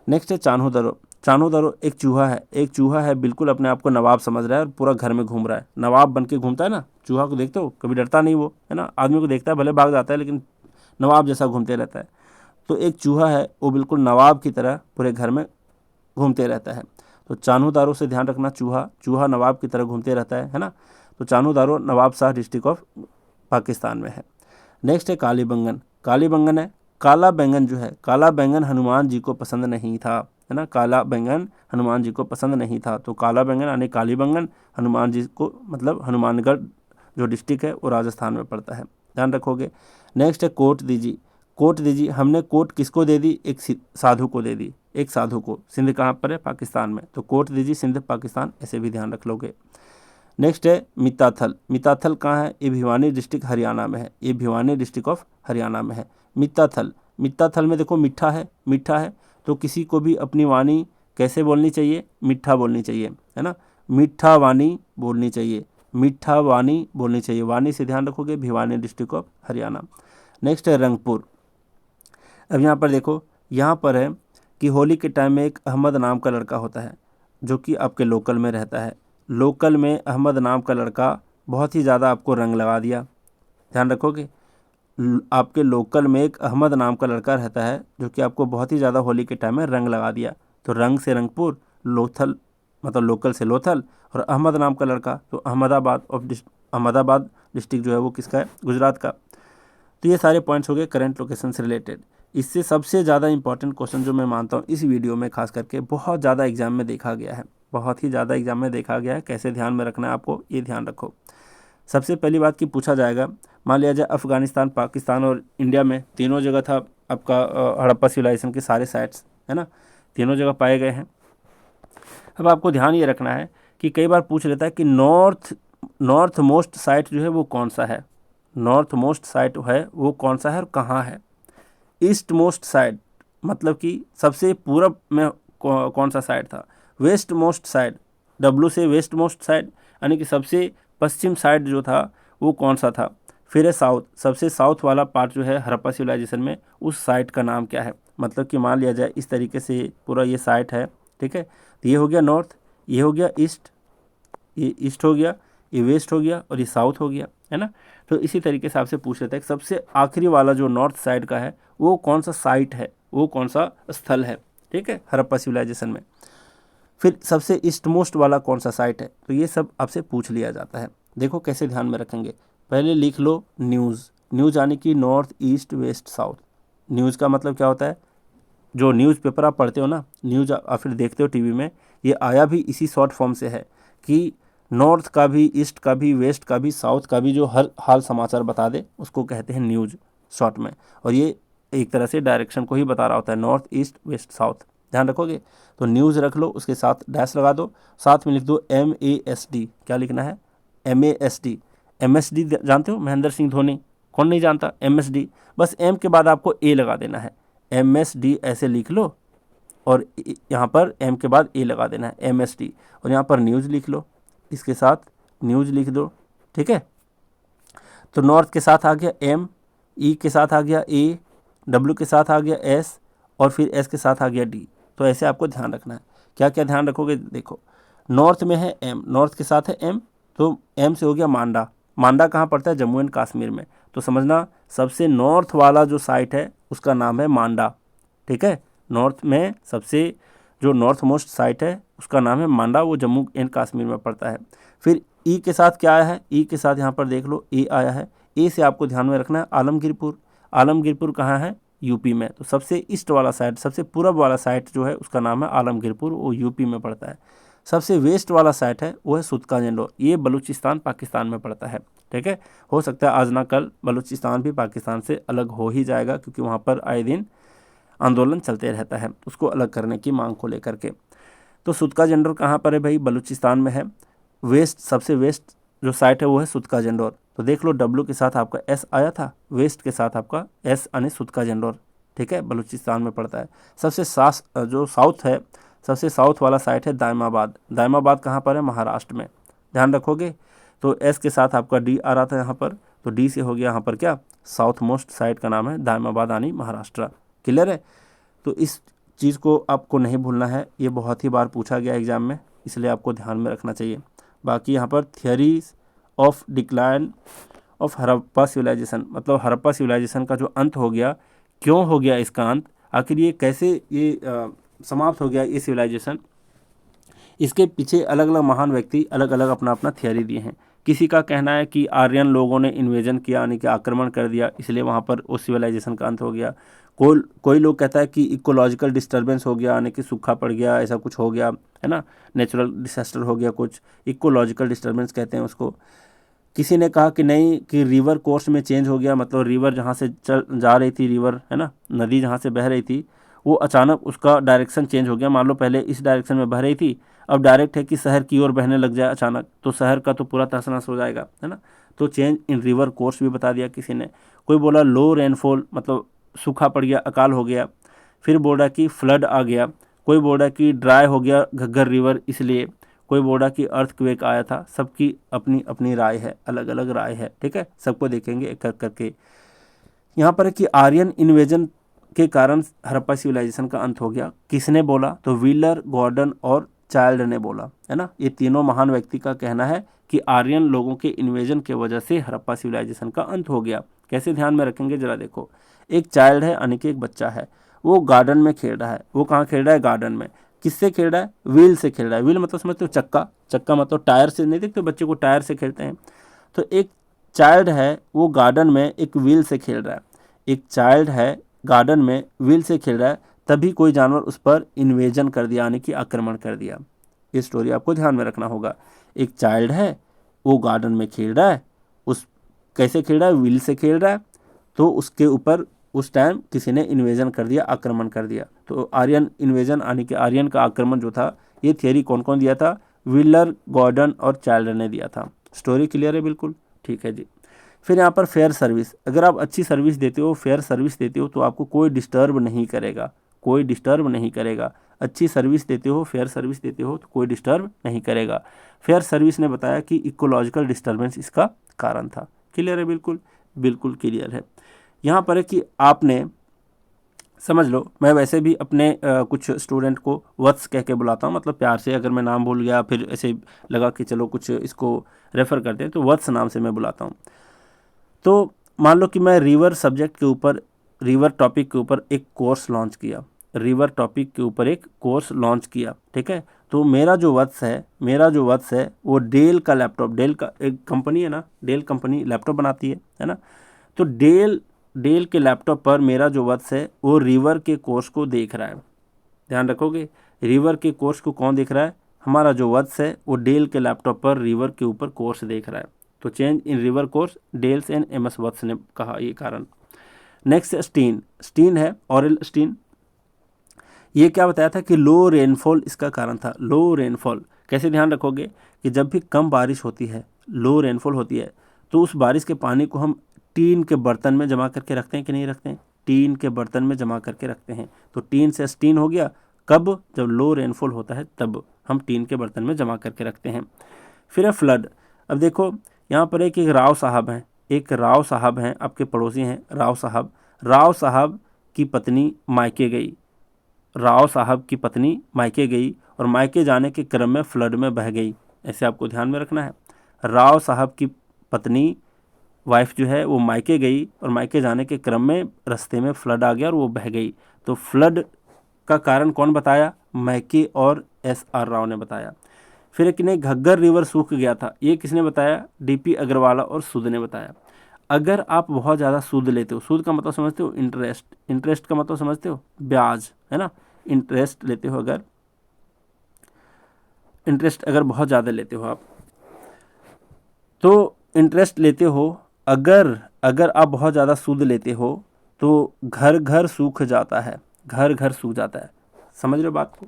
नेक्स्ट है चान्हो दरो, चान्हो दरो एक चूहा है, एक चूहा है बिल्कुल अपने आप को नवाब समझ रहा है और पूरा घर में घूम रहा है, नवाब बन के घूमता है ना, चूहा को देखते हो कभी डरता नहीं वो, है ना, आदमी को देखता है भले भाग जाता है लेकिन नवाब जैसा घूमते रहता है। तो एक चूहा है वो बिल्कुल नवाब की तरह पूरे घर में घूमते रहता है। तो चान्हो दारो से ध्यान रखना, चूहा, चूहा नवाब की तरह घूमते रहता है ना, तो चान्हो दारो नवाब शाह डिस्ट्रिक्ट ऑफ पाकिस्तान में है। नेक्स्ट है काली बैंगन, काली बैंगन है, काला बैंगन जो है, काला बैंगन हनुमान जी को पसंद नहीं था, है ना, काला बैंगन हनुमान जी को पसंद नहीं था, तो काला बैंगन यानी काली बैंगन हनुमान जी को, मतलब हनुमानगढ़ जो डिस्ट्रिक्ट है वो राजस्थान में पड़ता है, ध्यान रखोगे। नेक्स्ट है कोट दीजिए, कोट दीजिए, हमने कोट किसको दे दी, एक साधु को दे दी, एक साधु को, सिंध कहाँ पर है, पाकिस्तान में, तो कोट दीजिए सिंध पाकिस्तान, ऐसे भी ध्यान रख लोगे। नेक्स्ट है मिताथल, मिताथल कहाँ है, ये भिवानी डिस्ट्रिक्ट हरियाणा में है, ये भिवानी डिस्ट्रिक्ट ऑफ हरियाणा में है। मिताथल, मिताथल में देखो मीठा है, मीठा है, तो किसी को भी अपनी वाणी कैसे बोलनी चाहिए, मीठा बोलनी चाहिए, है ना, मीठा वाणी बोलनी चाहिए, मीठा वाणी बोलनी चाहिए, वाणी से ध्यान रखोगे, Bhiwani district of Haryana. Next है रंगपुर। अब यहाँ पर देखो, यहाँ पर है कि होली के टाइम में एक अहमद नाम का लड़का होता है जो कि आपके लोकल में रहता है, लोकल में अहमद नाम का लड़का बहुत ही ज़्यादा आपको रंग लगा दिया, ध्यान रखोगे, आपके लोकल में एक अहमद नाम का लड़का रहता है जो कि आपको बहुत ही ज़्यादा होली के टाइम में रंग लगा दिया, तो रंग से रंगपुर, लोथल मतलब लोकल से लोथल, और अहमद नाम का लड़का तो अहमदाबाद अहमदाबाद डिस्ट्रिक्ट जो है वो किसका है, गुजरात का। तो ये सारे पॉइंट्स हो गए करंट लोकेशन से रिलेटेड। इससे सबसे ज़्यादा इंपॉर्टेंट क्वेश्चन जो मैं मानता हूँ इस वीडियो में खास करके बहुत ज़्यादा एग्जाम में देखा गया है, बहुत ही ज़्यादा एग्जाम में देखा गया है, कैसे ध्यान में रखना है आपको, ये ध्यान रखो। सबसे पहली बात की पूछा जाएगा, मान लिया जाए अफ़गानिस्तान, पाकिस्तान और इंडिया में तीनों जगह था आपका हड़प्पा सिविलाइजेशन के सारे साइट्स, है ना, तीनों जगह पाए गए हैं। अब आपको ध्यान ये रखना है कि कई बार पूछ लेता है कि नॉर्थ मोस्ट साइट जो है वो कौन सा है, नॉर्थ मोस्ट साइट है वो कौन सा है और कहाँ है। ईस्ट मोस्ट साइड मतलब कि सबसे पूरब में कौन सा साइड था, वेस्ट मोस्ट साइड, डब्लू से वेस्ट मोस्ट साइड यानी कि सबसे पश्चिम साइड जो था वो कौन सा था। फिर है साउथ, सबसे साउथ वाला पार्ट जो है हड़प्पा सिविलाइजेशन में, उस साइट का नाम क्या है, मतलब कि मान लिया जाए इस तरीके से पूरा ये साइट है, ठीक है, तो ये हो गया नॉर्थ, ये हो गया ईस्ट, ये ईस्ट हो गया, ये वेस्ट हो गया और ये साउथ हो गया, है ना। तो इसी तरीके से आपसे पूछ लेता है सबसे आखिरी वाला जो नॉर्थ साइड का है वो कौन सा साइट है, वो कौन सा स्थल है, ठीक है, हड़प्पा सिविलाइजेशन में। फिर सबसे ईस्ट मोस्ट वाला कौन सा साइट है, तो ये सब आपसे पूछ लिया जाता है। देखो कैसे ध्यान में रखेंगे, पहले लिख लो न्यूज़, न्यूज़ यानी कि north east west south. News का मतलब क्या होता है, जो न्यूज़पेपर आप पढ़ते हो ना, न्यूज़ आप फिर देखते हो टीवी में, ये आया भी इसी शॉर्ट फॉर्म से है कि नॉर्थ का भी, ईस्ट का भी, वेस्ट का भी, साउथ का भी जो हर हाल समाचार बता दे उसको कहते हैं न्यूज़ शॉर्ट में। और ये एक तरह से डायरेक्शन को ही बता रहा होता है, नॉर्थ ईस्ट वेस्ट साउथ, ध्यान रखोगे। तो न्यूज़ रख लो, उसके साथ डैश लगा दो, साथ में लिख दो MASD। क्या लिखना है? MASD। MSD जानते हो, महेंद्र सिंह धोनी, कौन नहीं जानता MSD। बस M के बाद आपको A लगा देना है, MSD ऐसे लिख लो, और यहाँ पर M के बाद A लगा देना है, MSD। और यहाँ पर न्यूज़ लिख लो, इसके साथ न्यूज़ लिख दो, ठीक है। तो नॉर्थ के साथ आ गया M, E के साथ आ गया A, W के साथ आ गया S, और फिर S के साथ आ गया D। तो ऐसे आपको ध्यान रखना है। क्या क्या ध्यान रखोगे? देखो, नॉर्थ में है M, नॉर्थ के साथ है M, तो M से हो गया मांडा। मांडा कहाँ पड़ता है? जम्मू एंड कश्मीर में। तो समझना, सबसे नॉर्थ वाला जो साइट है उसका नाम है मांडा, ठीक है। नॉर्थ में सबसे जो नॉर्थ मोस्ट साइट है उसका नाम है मांडा, वो जम्मू एंड कश्मीर में पड़ता है। फिर ई के साथ क्या आया है? ई के साथ यहाँ पर देख लो ए आया है। ए से आपको ध्यान में रखना है आलमगीरपुर। आलमगीरपुर कहाँ है? यूपी में। तो सबसे ईस्ट वाला साइड, सबसे पूरब वाला साइड जो है उसका नाम है आलमगीरपुर, वो यूपी में पड़ता है। सबसे वेस्ट वाला साइट है वो है सुतका जंडोर, ये बलूचिस्तान पाकिस्तान में पड़ता है, ठीक है। हो सकता है आज ना कल बलूचिस्तान भी पाकिस्तान से अलग हो ही जाएगा, क्योंकि वहाँ पर आए दिन आंदोलन चलते रहता है उसको अलग करने की मांग को लेकर के। तो सुतका जंडोर कहाँ पर है भाई? बलूचिस्तान में है। वेस्ट, सबसे वेस्ट जो साइट है वो है सुतका जंडोर। तो देख लो, डब्ल्यू के साथ आपका एस आया था, वेस्ट के साथ आपका एस यानी सुतका जंडोर, ठीक है, बलूचिस्तान में पड़ता है। सबसे जो साउथ है, सबसे साउथ वाला साइट है दायमाबाद। दायमाबाद कहाँ पर है? महाराष्ट्र में। ध्यान रखोगे। तो एस के साथ आपका डी आ रहा था यहाँ पर, तो डी से हो गया यहाँ पर क्या? साउथ मोस्ट साइट का नाम है दायमाबाद यानी महाराष्ट्र। क्लियर है? तो इस चीज़ को आपको नहीं भूलना है, ये बहुत ही बार पूछा गया एग्जाम में, इसलिए आपको ध्यान में रखना चाहिए। बाकी यहाँ पर theories of decline of Harappa civilisation, मतलब हड़प्पा सिविलाइजेशन का जो अंत हो गया, क्यों हो गया इसका अंत, आखिर ये कैसे ये समाप्त हो गया ये सिविलाइजेशन, इसके पीछे अलग अलग महान व्यक्ति अलग अलग अपना अपना थियरी दिए हैं। किसी का कहना है कि आर्यन लोगों ने इन्वेजन किया, यानी कि आक्रमण कर दिया, इसलिए वहाँ पर उस सिविलाइजेशन का अंत हो गया। कोई लोग कहता है कि इकोलॉजिकल डिस्टर्बेंस हो गया, यानी कि सूखा पड़ गया, ऐसा कुछ हो गया है ना, नेचुरल डिसास्टर हो गया कुछ, इकोलॉजिकल डिस्टर्बेंस कहते हैं उसको। किसी ने कहा कि नहीं, कि रिवर कोर्स में चेंज हो गया, मतलब रिवर जहाँ से चल जा रही थी, रिवर है ना, नदी जहाँ से बह रही थी, वो अचानक उसका डायरेक्शन चेंज हो गया। मान लो पहले इस डायरेक्शन में बह रही थी, अब डायरेक्ट है कि शहर की ओर बहने लग जाए अचानक, तो शहर का तो पूरा तहस नहस हो जाएगा, है ना। तो चेंज इन रिवर कोर्स भी बता दिया किसी ने। कोई बोला लो रेनफॉल, मतलब सूखा पड़ गया, अकाल हो गया। फिर बोला कि फ्लड आ गया। कोई बोला कि ड्राई हो गया घग्गर रिवर इसलिए। कोई बोला कि अर्थक्वेक आया था। सबकी अपनी अपनी राय है, अलग अलग राय है, ठीक है। सबको देखेंगे एक एक करके। यहाँ पर है कि आर्यन इन्वेजन के कारण हड़प्पा सिविलाइजेशन का अंत हो गया। किसने बोला? तो व्हीलर, गॉर्डन और चाइल्ड ने बोला, है ना। ये तीनों महान व्यक्ति का कहना है कि आर्यन लोगों के इन्वेजन के वजह से हड़प्पा सिविलाइजेशन का अंत हो गया। कैसे ध्यान में रखेंगे जरा देखो। एक चाइल्ड है, यानी कि एक बच्चा है, वो गार्डन में खेल रहा है। वो कहाँ खेल रहा है? गार्डन में। किससे खेल रहा है? व्हील से खेल रहा है। व्हील मतलब समझते हो? चक्का। चक्का मतलब टायर से, नहीं देखते बच्चे को टायर से खेलते हैं। तो एक चाइल्ड है, वो गार्डन में एक व्हील से खेल रहा है। एक चाइल्ड है, गार्डन में व्हील से खेल रहा है, तभी कोई जानवर उस पर इन्वेजन कर दिया, यानी कि आक्रमण कर दिया। ये स्टोरी आपको ध्यान में रखना होगा। एक चाइल्ड है, वो गार्डन में खेल रहा है, उस कैसे खेल रहा है? व्हील से खेल रहा है। तो उसके ऊपर उस टाइम किसी ने इन्वेजन कर दिया, आक्रमण कर दिया। तो आर्यन इन्वेजन, यानी कि आर्यन का आक्रमण जो था, ये थियरी कौन कौन दिया था? व्हीलर, गॉर्डन और चाइल्ड ने दिया था। स्टोरी क्लियर है? बिल्कुल ठीक है जी। फिर यहाँ पर फेयर सर्विस। अगर आप अच्छी सर्विस देते हो, फेयर सर्विस देते हो, तो आपको कोई डिस्टर्ब नहीं करेगा, कोई डिस्टर्ब नहीं करेगा। अच्छी सर्विस देते हो, फेयर सर्विस देते हो, तो कोई डिस्टर्ब नहीं करेगा। फेयर सर्विस ने बताया कि इकोलॉजिकल डिस्टर्बेंस इसका कारण था। क्लियर है? बिल्कुल बिल्कुल क्लियर है। यहाँ पर है कि आपने समझ लो, मैं वैसे भी अपने कुछ स्टूडेंट को वत्स कह के बुलाता हूँ, मतलब प्यार से। अगर मैं नाम भूल गया, फिर ऐसे लगा कि चलो कुछ इसको रेफ़र करते हैं, तो वत्स नाम से मैं बुलाता हूँ। तो मान लो कि मैं रिवर सब्जेक्ट के ऊपर, रिवर टॉपिक के ऊपर एक कोर्स लॉन्च किया, रिवर टॉपिक के ऊपर एक कोर्स लॉन्च किया, ठीक है। तो मेरा जो वत्स है वो डेल का लैपटॉप, डेल का एक कंपनी है ना, डेल कंपनी लैपटॉप बनाती है ना। तो डेल के लैपटॉप पर मेरा जो वत्स है वो रिवर के कोर्स को देख रहा है। ध्यान रखोगे, रिवर के कोर्स को कौन देख रहा है? हमारा जो वत्स है वो डेल के लैपटॉप पर रिवर के ऊपर कोर्स देख रहा है। तो change in river course, Dales and MS Vats ने कहा ये कारण। नेक्स्ट स्टीन है, ऑरेल स्टीन। ये क्या बताया था कि लो रेनफॉल इसका कारण था। लो रेनफॉल कैसे ध्यान रखोगे कि जब भी कम बारिश होती है, लो रेनफॉल होती है, तो उस बारिश के पानी को हम टीन के बर्तन में जमा करके रखते हैं कि नहीं रखते हैं? टीन के बर्तन में जमा करके रखते हैं। तो टीन से स्टीन हो गया, कब? जब लो रेनफॉल होता है तब हम टीन के बर्तन में जमा करके रखते हैं। फिर है फ्लड। अब देखो यहाँ पर एक राव साहब हैं, एक राव साहब हैं, आपके पड़ोसी हैं राव साहब। राव साहब की पत्नी मायके गई, राव साहब की पत्नी मायके गई और मायके जाने के क्रम में फ्लड में बह गई। ऐसे आपको ध्यान में रखना है। राव साहब की पत्नी वाइफ जो है वो मायके गई और मायके जाने के क्रम में रास्ते में फ्लड आ गया और वो बह गई। तो फ्लड का कारण कौन बताया? मैके और SR राव ने बताया। फिर एक ने घग्गर रिवर सूख गया था, ये किसने बताया? DP अग्रवाला और सूद ने बताया। अगर आप बहुत ज़्यादा सूद लेते हो, सूद का मतलब समझते हो? इंटरेस्ट। इंटरेस्ट का मतलब समझते हो? ब्याज, है ना? इंटरेस्ट लेते हो, अगर इंटरेस्ट अगर बहुत ज़्यादा लेते हो आप, तो इंटरेस्ट लेते हो, अगर आप बहुत ज़्यादा सूद लेते हो तो घर घर सूख जाता है, घर घर सूख जाता है। समझ रहे हो बात को?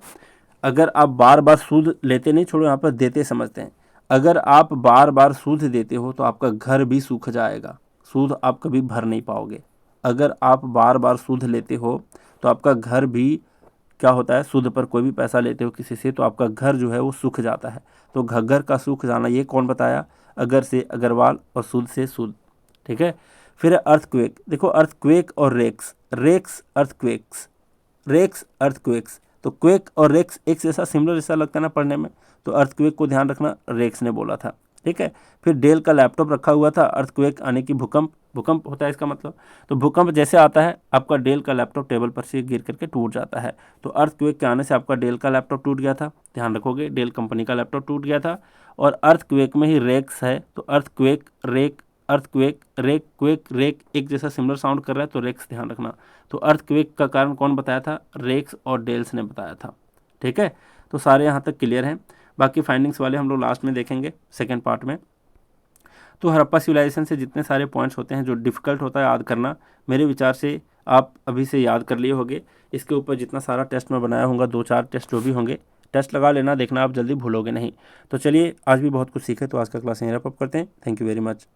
अगर आप बार बार सूद लेते, नहीं छोड़ो यहाँ पर देते समझते हैं, अगर आप बार बार सूद देते हो तो आपका घर भी सूख जाएगा, सूद आप कभी भर नहीं पाओगे। अगर आप बार बार सूद लेते हो तो आपका घर भी क्या होता है? सूद पर कोई भी पैसा लेते हो किसी से तो आपका घर जो है वो सूख जाता है। तो घग्गर का सूख जाना ये कौन बताया? अगर से अग्रवाल और सूद से सूद। ठीक है। फिर अर्थक्वेक। देखो अर्थक्वेक और wrecks, wrecks earthquakes, wrecks earthquakes. तो क्वेक और रेक्स एक जैसा सिमिलर जैसा लगता है ना पढ़ने में, तो अर्थक्वेक को ध्यान रखना, रेक्स ने बोला था। ठीक है। फिर डेल का लैपटॉप रखा हुआ था, अर्थक्वेक आने की भूकंप, भूकंप होता है इसका मतलब। तो भूकंप जैसे आता है आपका डेल का लैपटॉप टेबल पर से गिर करके टूट जाता है। तो अर्थक्वेक के आने से आपका डेल का लैपटॉप टूट गया था, ध्यान रखोगे, डेल कंपनी का लैपटॉप टूट गया था। और अर्थक्वेक में ही रेक्स है, तो earthquake wreck, earthquake wreck, quake wreck एक जैसा सिमिलर साउंड कर रहा है, तो रेक्स ध्यान रखना। तो अर्थक्वेक का कारण कौन बताया था? रेक्स और डेल्स ने बताया था। ठीक है। तो सारे यहाँ तक क्लियर हैं, बाकी फाइंडिंग्स वाले हम लोग लास्ट में देखेंगे सेकेंड पार्ट में। तो हड़प्पा सिविलाइजेशन से जितने सारे पॉइंट्स होते हैं जो डिफ़िकल्ट होता है याद करना, मेरे विचार से आप अभी से याद कर लिए होंगे। इसके ऊपर जितना सारा टेस्ट मैं बनाया होगा, 2-4 टेस्ट जो भी होंगे, टेस्ट लगा लेना, देखना आप जल्दी भूलोगे नहीं। तो चलिए आज भी बहुत कुछ सीखे, तो आज का क्लास यहीं रैप अप करते हैं। Thank you very much.